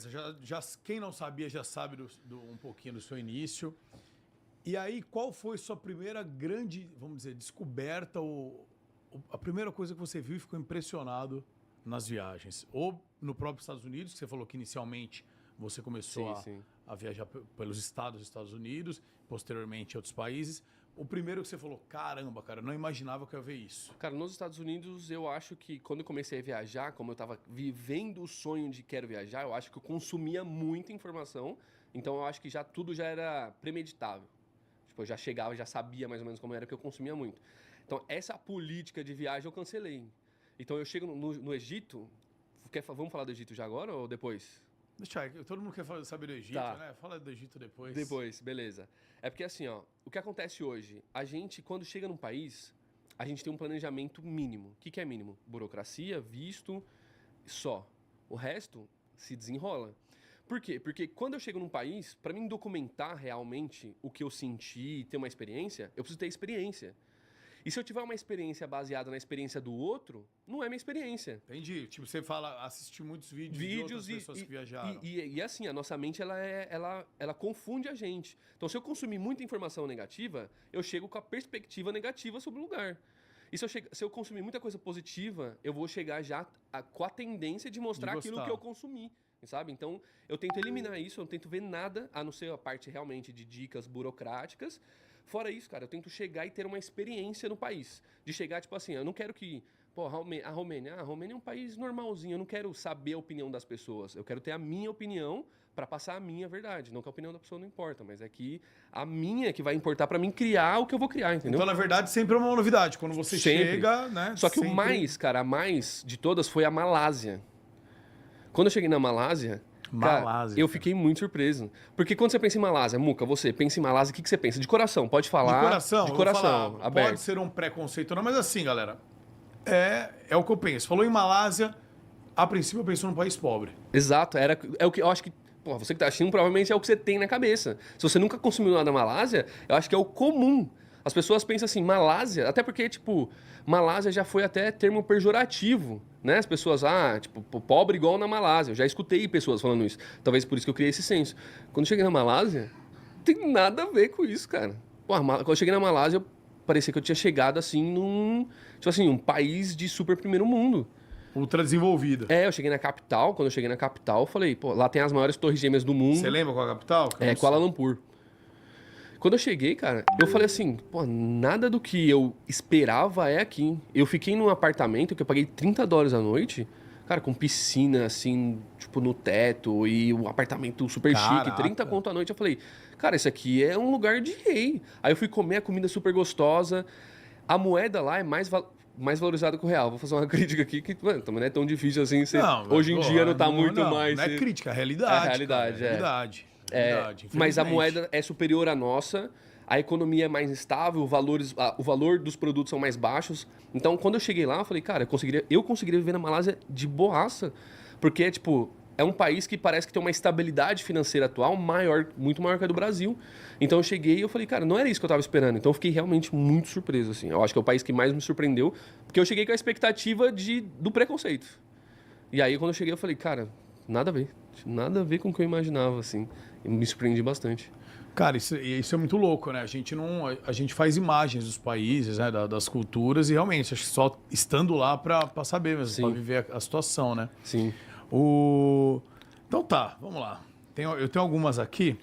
beleza. Quem não sabia já sabe um pouquinho do seu início. E aí, qual foi sua primeira grande, vamos dizer, descoberta, a primeira coisa que você viu e ficou impressionado nas viagens? Ou no próprio Estados Unidos, que você falou que inicialmente você começou a viajar pelos estados dos Estados Unidos, posteriormente em outros países. O primeiro que você falou, caramba, cara, não imaginava que eu ia ver isso. Cara, nos Estados Unidos, eu acho que quando eu comecei a viajar, como eu tava vivendo o sonho de quero viajar, eu acho que eu consumia muita informação. Então, eu acho que tudo já era premeditável. Tipo, eu já chegava, já sabia mais ou menos como era, porque eu consumia muito. Então, essa política de viagem eu cancelei. Então, eu chego no Egito. Vamos falar do Egito já agora ou depois? Deixa aí, todo mundo quer saber do Egito, né? Fala do Egito depois. Depois, beleza. É porque assim, ó, o que acontece hoje? A gente, quando chega num país, a gente tem um planejamento mínimo. O que é mínimo? Burocracia, visto, só. O resto se desenrola. Por quê? Porque quando eu chego num país, para mim documentar realmente o que eu senti e ter uma experiência, eu preciso ter experiência. E se eu tiver uma experiência baseada na experiência do outro, não é minha experiência. Entendi. Tipo, você fala, assistir muitos vídeos de outras pessoas que viajaram. E assim, a nossa mente, ela confunde a gente. Então, se eu consumir muita informação negativa, eu chego com a perspectiva negativa sobre o lugar. E se eu consumir muita coisa positiva, eu vou chegar já com a tendência de mostrar aquilo que eu consumi. Sabe? Então, eu tento eliminar isso, eu não tento ver nada, a não ser a parte realmente de dicas burocráticas. Fora isso, cara, eu tento chegar e ter uma experiência no país. De chegar, tipo assim, eu não quero que... Pô, a Romênia é um país normalzinho, eu não quero saber a opinião das pessoas. Eu quero ter a minha opinião para passar a minha verdade. Não que a opinião da pessoa não importa, mas é que a minha que vai importar para mim criar o que eu vou criar, entendeu? Então, na verdade, sempre é uma novidade. Quando você chega, né? Só que o mais de todas foi a Malásia. Quando eu cheguei na Malásia... Cara, eu fiquei muito surpreso. Porque quando você pensa em Malásia, Muca, você pensa em Malásia, o que você pensa? De coração, pode falar. De coração? De coração, aberto. Pode ser um preconceito, não, mas assim, galera, é o que eu penso. Falou em Malásia, a princípio eu penso num país pobre. Exato, é o que eu acho que... Pô, você que tá assistindo, provavelmente é o que você tem na cabeça. Se você nunca consumiu nada na Malásia, eu acho que é o comum. As pessoas pensam assim, Malásia, até porque, tipo, Malásia já foi até termo pejorativo, né? As pessoas, tipo, pobre igual na Malásia. Eu já escutei pessoas falando isso. Talvez por isso que eu criei esse senso. Quando eu cheguei na Malásia, não tem nada a ver com isso, cara. Pô, quando eu cheguei na Malásia, parecia que eu tinha chegado, assim, tipo assim, um país de super primeiro mundo. Ultra desenvolvida. Eu cheguei na capital. Quando eu cheguei na capital, eu falei, pô, lá tem as maiores torres gêmeas do mundo. Você lembra qual é a capital? Kuala Lumpur. Quando eu cheguei, cara, eu falei assim, pô, nada do que eu esperava é aqui. Eu fiquei num apartamento que eu paguei $30 a noite, cara, com piscina, assim, tipo, no teto, e um apartamento super chique, 30 conto a noite. Eu falei, cara, isso aqui é um lugar de rei. Aí eu fui comer a comida super gostosa. A moeda lá é mais valorizada que o real. Vou fazer uma crítica aqui que, mano, também não é tão difícil assim. Hoje em dia não tá muito mais... Não é crítica, é realidade. É realidade, cara, realidade. Mas a moeda é superior à nossa, a economia é mais instável, o valor dos produtos são mais baixos. Então, quando eu cheguei lá, eu falei, cara, eu conseguiria viver na Malásia de boaça. Porque, tipo, é um país que parece que tem uma estabilidade financeira atual muito maior que a do Brasil. Então, eu cheguei e eu falei, cara, não era isso que eu tava esperando. Então, eu fiquei realmente muito surpreso, assim. Eu acho que é o país que mais me surpreendeu, porque eu cheguei com a expectativa do preconceito. E aí, quando eu cheguei, eu falei, cara, nada a ver com o que eu imaginava, assim. E me surpreendi bastante. Cara, isso é muito louco, né? A gente faz imagens dos países, né? Das culturas, e realmente, acho que só estando lá pra saber mesmo, pra viver a situação, né? Sim. Então tá, vamos lá. Eu tenho algumas aqui.